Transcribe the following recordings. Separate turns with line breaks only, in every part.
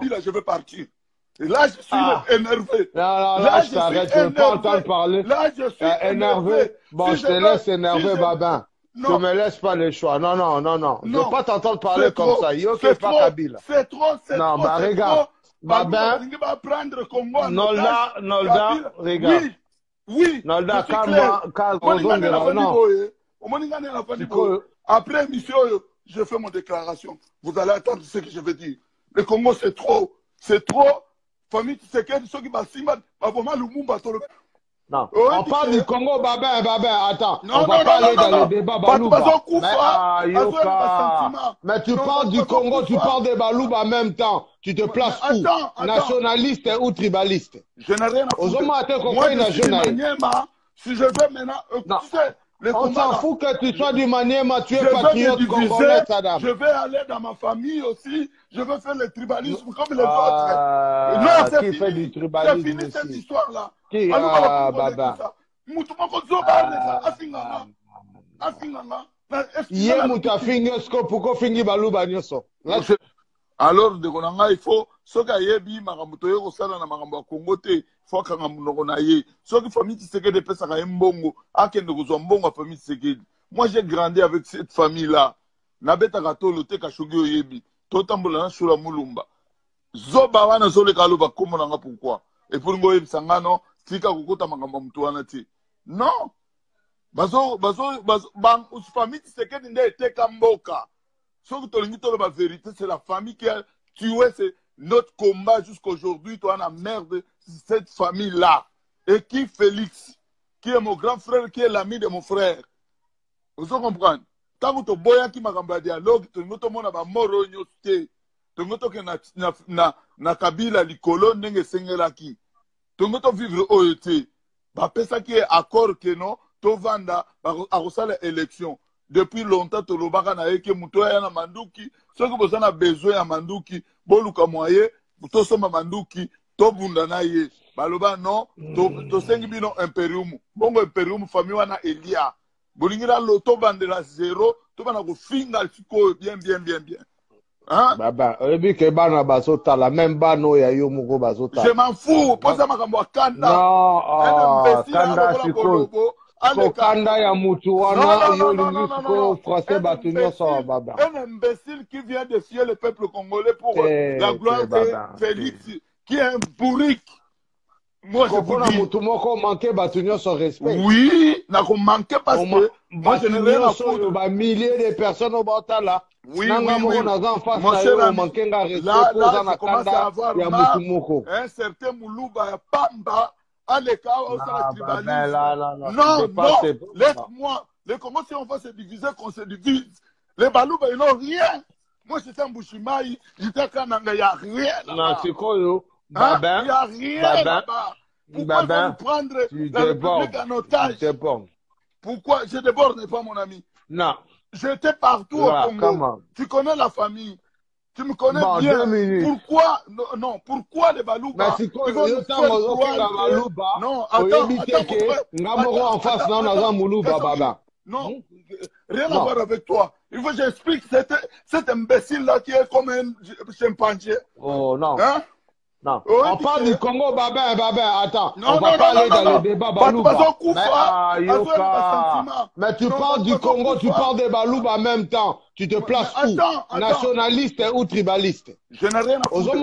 Kabila, je vais partir. Et là, je suis énervé.
Non, là, je t'arrête, je ne veux pas entendre parler.
Là, je suis
énervé. Bon,
si
je te laisse énerver, Babin.
Non.
Tu ne me laisses pas le choix. Non. Je ne veux pas t'entendre parler comme ça. C'est pas Kabila.
C'est trop.
Non, bah regarde. Babin. Nolda, regarde.
Oui.
Nolda,
après émission, je fais mon déclaration. Vous allez attendre ce que je vais dire. Le Congo, c'est trop. C'est trop. Famille Tshisekedi, ceux qui vraiment Lumumba.
Non, on parle du Congo, Babin, attends. On va pas aller dans le débat Balouba. Mais tu parles du Congo, tu parles de Balouba en même temps. Tu te places où? Nationaliste ou tribaliste?
Je n'ai rien à foutre. Moi, je suis du Maniema. Si je veux maintenant... Tu sais,
on s'en fout que tu sois du Maniema, tu es patriote congolais, Sadam.
Je vais aller dans ma famille aussi. Je veux faire le tribalisme comme les autres. Non, c'est fini.
Du tribalisme?
C'est fini cette histoire-là.
Qui Baba?
Alors, il faut ce qu'il y a bi makambuto yo kosala na makambo ya Congo te faut kanga munoko na ye so ki famille Tshisekedi pesa ka mbongo akende kozwa mbongo ya famille Tshisekedi. Moi j'ai grandi avec cette famille là na beta katolo te kashogi oyebi to tambola na shula mulumba zoba wana zole kaloba komo nanga pourquoi et pour ngo yebisa ngano tika kokota makambo mutu wana te non bazo bang famille Tshisekedi nde eteka mboka. Ce que la vérité, c'est la famille qui a tué, c'est notre combat jusqu'aujourd'hui. Toi, on a merde cette famille-là. Et qui Félix, qui est mon grand frère, qui est l'ami de mon frère. Vous comprenez? Tant que tu boya qui m'a cambié dialogue, tu n'as pas moro nyote. Tu n'as pas na Kabila likolo nenge sengelaki. Tu n'as pas vivre oyote. Bah ça qui est accord que non, tu vanda à reçoit l'élection. Depuis longtemps, tu as dit que tu as manduki. Ceux qui ont besoin de manduki, boluka moye, tu soma manduki, tu bundana ye. Baloba non, tu sengi bino imperium. Bongo imperium famille wana Elia. Bolingira loto bandela zéro, tu vas na finga fiko bien. Hein?
Baba, oyebi ke bana bazota la même bano ya yo moko bazota.
Je m'en fous, posa makambo kanda.
Non, kanda siko. Kanda ya mutu wana yo français batunyo so baba.
Un imbécile qui vient de fier le peuple congolais pour la gloire de Félix, qui est un bourrique. Moi, je vous dis.
Mutu moko manqué batunyo so respect.
Oui, n'a qu'on manqué parce que moi je n'ai rien à foutre.
Ba milliers de personnes au Batala.
Oui.
Là,
je commence à avoir un certain Moulouba Pamba. Non, laisse-moi. Les Congos, si on va se diviser, qu'on se divise. Les Balouba, ils n'ont rien. Moi, j'étais en Bouchimaï, j'étais à Kananga, il n'y a rien.
Non, c'est quoi, yo?
Il n'y a rien là-bas. Pourquoi vous prendre la République en otage? Pourquoi? Je déborde pas, mon ami.
Non.
J'étais partout au Congo. Tu connais la famille. Tu me connais bien. Pourquoi non, pourquoi les Balouba? Non, attends, non, rien à voir avec toi. Il faut que j'explique cet imbécile-là qui est comme un chimpanzé.
Oh non.
Hein?
Non. On parle du Congo, Babin, attends. On va pas aller dans le débat Balouba. Mais tu parles du Congo, tu parles de Balouba en même temps. Tu te places où? Nationaliste ou tribaliste?
Je n'ai rien à foutre.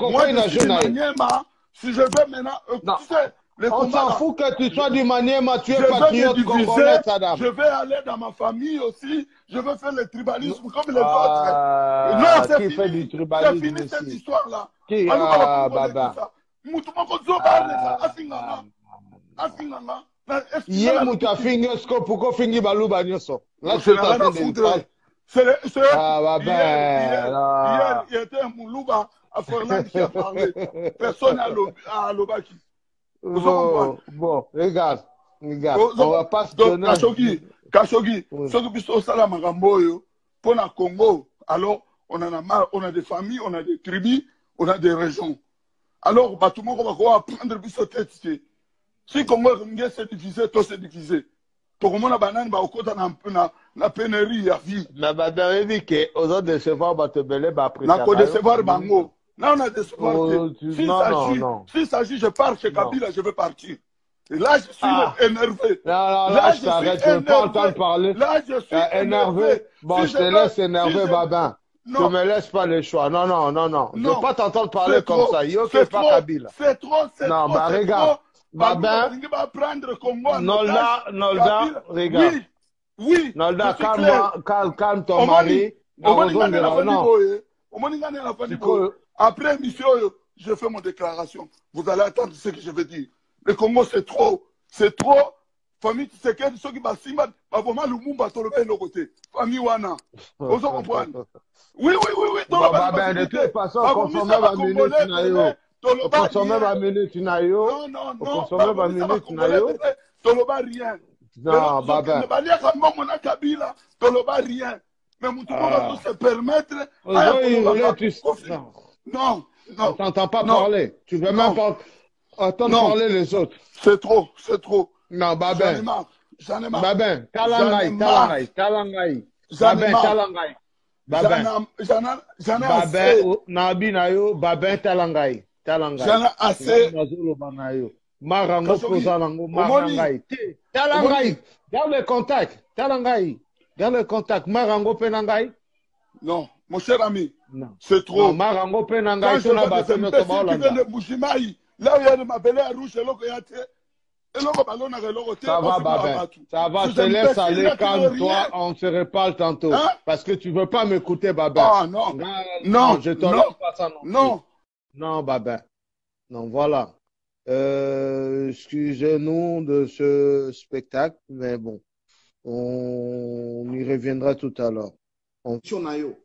Moi, je suis du Maniema. Si je veux maintenant... Tu sais,
on s'en fout que tu sois du Maniema, tu es patriote congolais, Sadam.
Je vais aller dans ma famille aussi. Je veux faire le tribalisme comme les autres. Non, c'est fini. C'est fini cette histoire-là.
Qui Baba? Ye mutu afingi sko pourquoi fingi Balouba nyoso? Là
je n'ai rien à foutre. Hier, il y était un Moulouba à Fernand qui a parlé. Personne à Lobaki.
Bon, regarde. On va pas se donner.
Kashogi, ceux qui sont au Salamagamboyo, pour le Congo, alors on en a marre, on a des familles, on a des tribus, on a des régions. Alors, tout le monde va prendre le tête. Si le Congo s'est divisé, tout s'est divisé. Tout le monde a banane, au côté na pénurie à vie.
Mais bah, dit que aux autres décevoir, te belé, bah, après.
Na ko décevoir bango. Là, on a des supporters. S'il s'agit, je pars chez Kabila, je vais partir. Et là, je suis énervé.
Là, je t'arrête, je ne veux pas entendre parler.
Là, je suis énervé.
Bon, je te laisse énerver, Babin. Tu ne me laisses pas le choix. Non. Je ne veux pas t'entendre parler comme ça. C'est pas Kabila.
C'est trop.
Non, bah regarde. Babin. Nolda, regarde.
Oui.
Nolda, calme ton mari.
Après émission, je fais mon déclaration. Vous allez attendre ce que je vais dire. Le Congo, c'est trop. C'est trop. Famille Tshisekedi, ceux qui va Simba, va vraiment Lumumba, tout le monde de côté. Famille Wana. Vous comprenez? Oui.
Babin, de toute façon, consommer ma minute, consommer ma minute,
non. Consommer ma minute, Toloba rien.
Non, Babin.
Toloba rien. Mais mon tour va se permettre. Non.
On t'entend pas parler. Tu veux même pas entendre parler les autres.
C'est trop.
Non, Babin.
J'en ai marre.
Babin, Talangai. Babin,
j'en ai assez.
Nabi Nayo, Babin, Talangai.
J'en ai assez.
Marango Posalango, Marangai. Talangai. Garde le contact. Talangai. Garde le contact. Marango Penangai.
Non, mon cher ami. C'est trop.
Marango Penangai.
Quand je vois des imbéciles qui viennent de Bouchimaï, là où il y a de ma belle à rouge,
ça va, Babin. Ça va, te laisse aller, calme-toi, on se reparle tantôt. Hein? Parce que tu ne veux pas m'écouter, Babin.
Ah, non,
je te laisse pas ça
non.
Non, Babin. Non, voilà. Excusez-nous de ce spectacle, mais bon, on y reviendra tout à l'heure.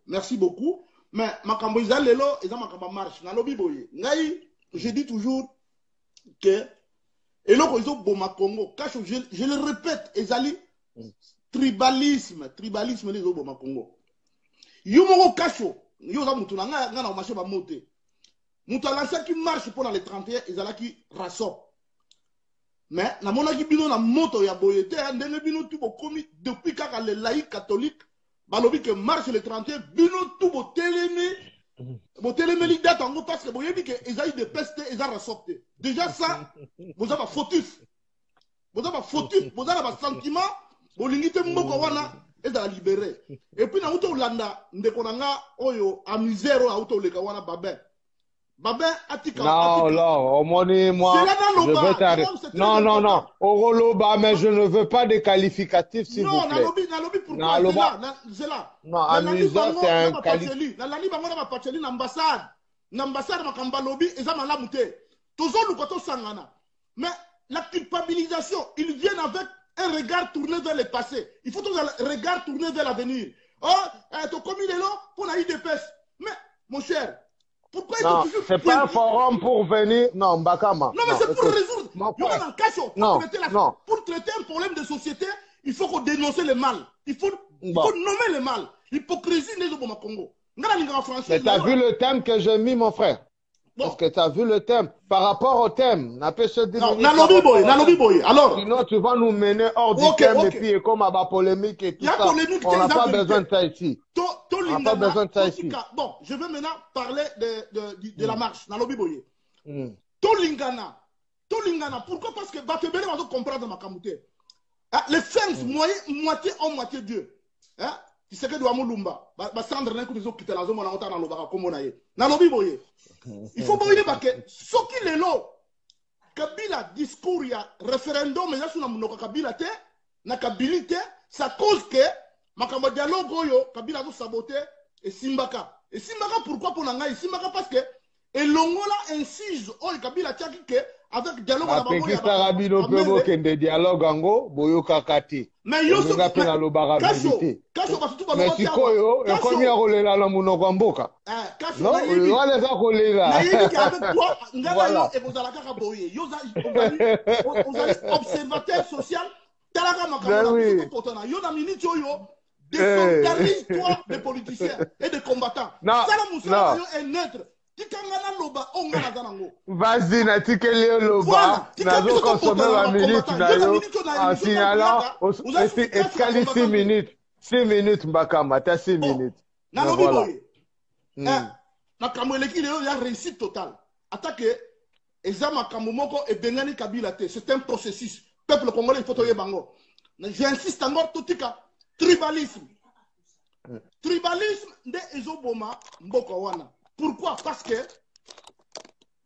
Merci beaucoup. Mais makambo lelo eza makambo marche na lobi boye. Ngai, je dis toujours que eloko izo boma Congo. Je le répète, ezali tribalisme les boma Congo. Yo moko kasho, yo za mutu na nga na marché ba moté. Mutu lancer qui marche pour les 31 ezala ki rasop. Mais na mona ki bino na moto ya boyete ndenge bino tu bokomi depuis kaka le laïc catholique balobi que marche le 31 bino tout bo télémé li date en gros parce que boyebi que ezali de peste eza rasopte. Déjà ça vous avez fautif. Vous avez un sentiment bolingi te mboko wana ezala libéré. Et puis na uto landa ndeko nanga oyo a misère a uto leka wana Babin atika.
Non, Omoni, moi, je veux t'arrêter. Non. Oroloba, mais je ne veux pas de qualificatifs, s'il vous plaît.
Non, pourquoi c'est là.
Non, amusant, c'est un qualificatif.
L'ambassade makamba lobby, eza malamu te. Toujours nous koto sangana. Mais la culpabilisation, ils viennent avec un regard tourné vers le passé. Il faut toujours un regard tourné vers l'avenir. Oh, tu commis les lots pour la IDPS. Mais, mon cher, pourquoi
non, c'est pas un forum pour venir. Non, Mbakama.
Non, mais c'est pour résoudre. Pour traiter un problème de société, il faut qu'on dénonce le mal. Il faut nommer le mal. L'hypocrisie n'est pas au Congo.
Mais t'as vu le thème que j'ai mis, mon frère? Parce que t'as vu le thème. Par rapport au thème,
non, Nalobi Boy. Alors.
Sinon, tu vas nous mener hors du thème et puis comme à la polémique et tout ça. On n'a pas besoin de ça ici. On n'a pas besoin de ça ici.
Bon, je vais maintenant parler de la marche. Nalobi Boy. Tolingana. Pourquoi? Parce que Batebele va comprendre ma camouté. Les femmes, moitié homme, moitié Dieu. Tu sais que doit Moulumba. Sandre n'a qu'une quitter la zone on a autant dans le bar comme on a eu. Nalobi Boy. Il faut boire parce que ce qui est là, Kabila discours, il y a référendum, mais il y a sur la Kabila, na Kabilité, ça cause que Makamba dialogue, Kabila a saboté et Simbaka. Et Simbaka, pourquoi pour l'angaï? Simbaka parce que et l'ongola incise, oh, Kabila tchaki que avec dialogue,
on a pas besoin de dialogue, ango, boyo kakati.
Mais yo so
mais si koyo et comme il y a relé là monoko mboka non wale za kolela
avec toi ngala et vous allez ka boye yo observateur social talaka makambo potona yo na minute yo désolidarise-toi des politiciens et des combattants ça la moussa yo est neutre.
Vas-y, Natikeli Loba, nazo consommer la minute en signalant escalier 6 minutes. 6 minutes, Mbakama, t'as 6 minutes.
Voilà. makambo eleki lelo ya réussite totale atake eza makambo moko ebengani Kabila te, c'est un processus. Peuple congolais il faut toye bango. J'insiste encore totika tribalisme. Tribalisme nde ezoboma mboka wana. Pourquoi? Parce que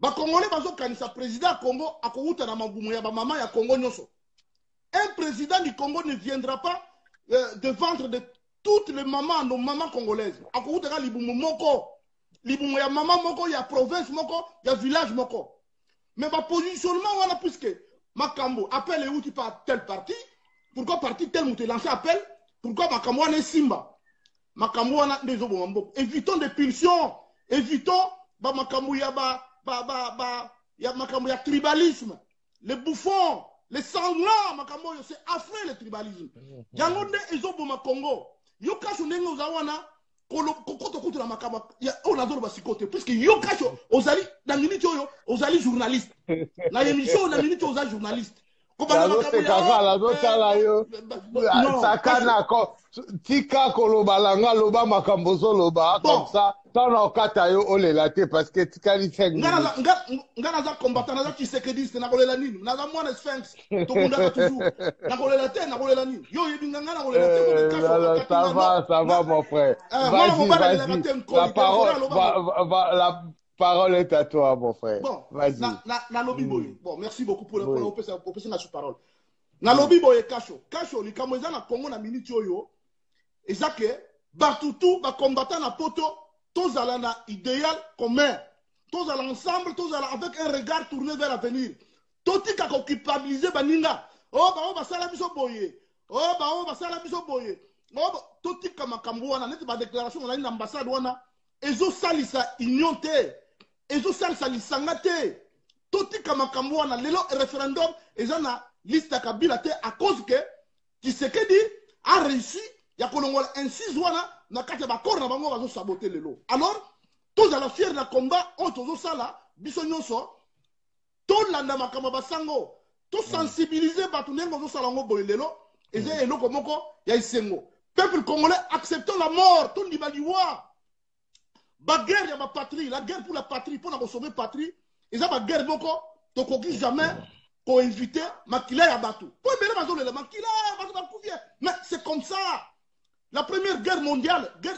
ba congolais bazo kanisa président Congo akouta na mabumu ya ba mama ya Congo nyoso. Un président du Congo ne viendra pas de ventre de toutes les mamans, nos mamans congolaises. Akouta ka libumu moko. Libumu ya maman moko, ya province moko, ya village moko. Mais ma positionnement, voilà, puisque Makambo appelle et outil par tel parti, pourquoi parti tel mouté lancé appel, pourquoi Makambo est Simba, Makambo a des obomambo. Évitons des pulsions, évitons Makambo ya Makambo ya tribalisme, les bouffons, les sanglants, Makambo c'est affreux le tribalisme. Yangonde ezoboma Congo, yokasu nengo zawana. Puisque yokacho ozali dans minute oyo ozali journaliste na émission na minute ozali journaliste
sakana ko tika kolobalanga loba makambo loba comme ça tant okata yo olela te parce que tika li feng
ngana za combattant na Tshisekedi na kolela nini na za mwana sphinx to kunda toujours na kolela te na kolela nini yo yebinga ngana kolela te
ça va mon frère vas-y la parole est à toi mon frère vas-y
na lobby boy bon merci beaucoup pour la parole na lobby boy Kacho likambo eza na Congo na minute oyo ezake batutu ba combattant na poto tous à na idéal commun, tous à l'ensemble, tous avec un regard tourné vers l'avenir. Tout qui a culpabilisé Baninga. Oh, bah, ça la mise au boyer. Oh, bah, ça la mise au boyer. Oh, tout qui a Makamboana, n'est pas déclaration de l'ambassade, Ezo salisa ignoté. Ezo salisa lisangate. Tout qui a Makamboana, le référendum, et ça na liste à Kabila à cause que Tshisekedi a réussi. Il y a ainsi na kati ba corps na bango bazo saboter lelo. Alors tous à la fière na combat on tozo sala biso nyonso to landa makamba basango to sensibiliser batu nengo zo sala ngo boy lelo eze eloko moko ya isengo. Peuple congolais acceptons la mort to ndibaliwa. Ba guerre ya ba patrie, la guerre pour la patrie pour na sauver patrie, eza ba guerre moko to koki jamais ko inviter makila ya batu. Pour bele bazo le makila batu ba kouvie. Mais c'est comme ça. La première guerre mondiale, il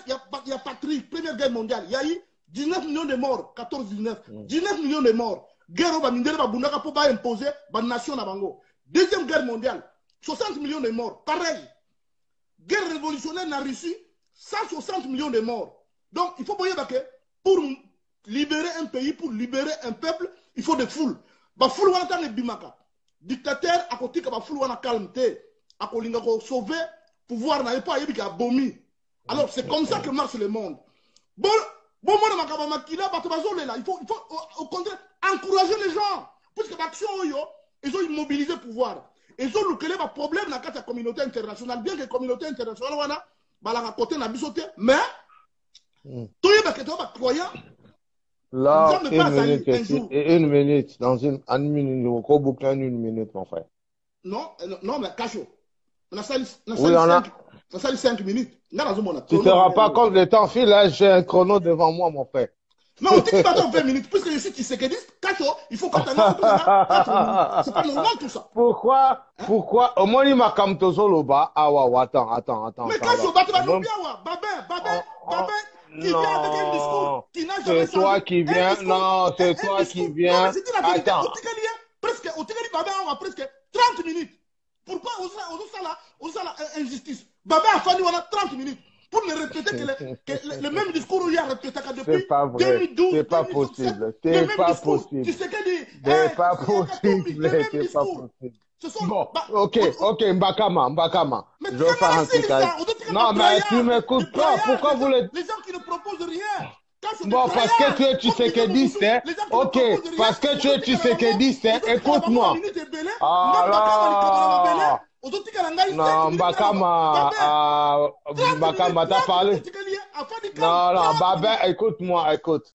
y a patrie, première guerre mondiale, il y a eu 19 millions de morts, 14-19, 19 millions de morts. Guerre au Mindele Babunaka pour pas imposer la nation à Bango. Deuxième guerre mondiale, 60 millions de morts, pareil. Guerre révolutionnaire en Russie, 160 millions de morts. Donc il faut voir que pour libérer un pays, pour libérer un peuple, il faut des foules. Ba foule wana tan bimaka. Dictateur à côté que ba foule wana calme té, à kolinga ko sauver pouvoir n'a pas eu qu'à bomi. Alors c'est comme ça que marche le monde. Bon, il faut au contraire encourager les gens. Puisque l'action, ils ont immobilisé le pouvoir. Ils ont le problème dans la communauté internationale. Bien que la communauté internationale, à côté n'a bisoté, mais tout le monde croyant.
Là, une minute, dans une minute, on boucler une minute, mon frère.
Non, mais Kacho. On a
oui, on a.
Ça 5 minutes.
Tu ne te rends pas compte, le temps file, là, j'ai un chrono devant moi, mon frère.
Mais on dit qu'il va dans 20 minutes, puisque je suis Tshisekedi, Kacho, il faut qu'attendre 4 minutes. C'est pas normal tout ça.
Pourquoi au moins il m'a comme Tozoloba. Ah ouais, attends.
Mais Kacho, Babin, qui vient avec un discours qui n'a jamais
c'est toi qui viens, non, c'est toi qui viens. Attends.
Presque, au Tigali Babin, on a presque 30 minutes. Pourquoi on a injustice? Babin a fallu 30 minutes pour ne répéter que le même discours où il y a répété depuis 2012.
C'est pas possible. C'est pas possible.
Tu sais qu'elle dit.
C'est pas possible. C'est pas possible. Bon, ok, Mbakama.
Mais
je vais faire un truc avec. Non, mais tu m'écoutes pas. Pourquoi vous le.
Les gens qui ne proposent rien.
Bon, parce que tu es Tshisekedi, hein. Ok, parce que tu es Tshisekedi, hein. Écoute-moi. Ah là. Non, Mbakama, t'as parlé. Non, Babin, écoute-moi, écoute.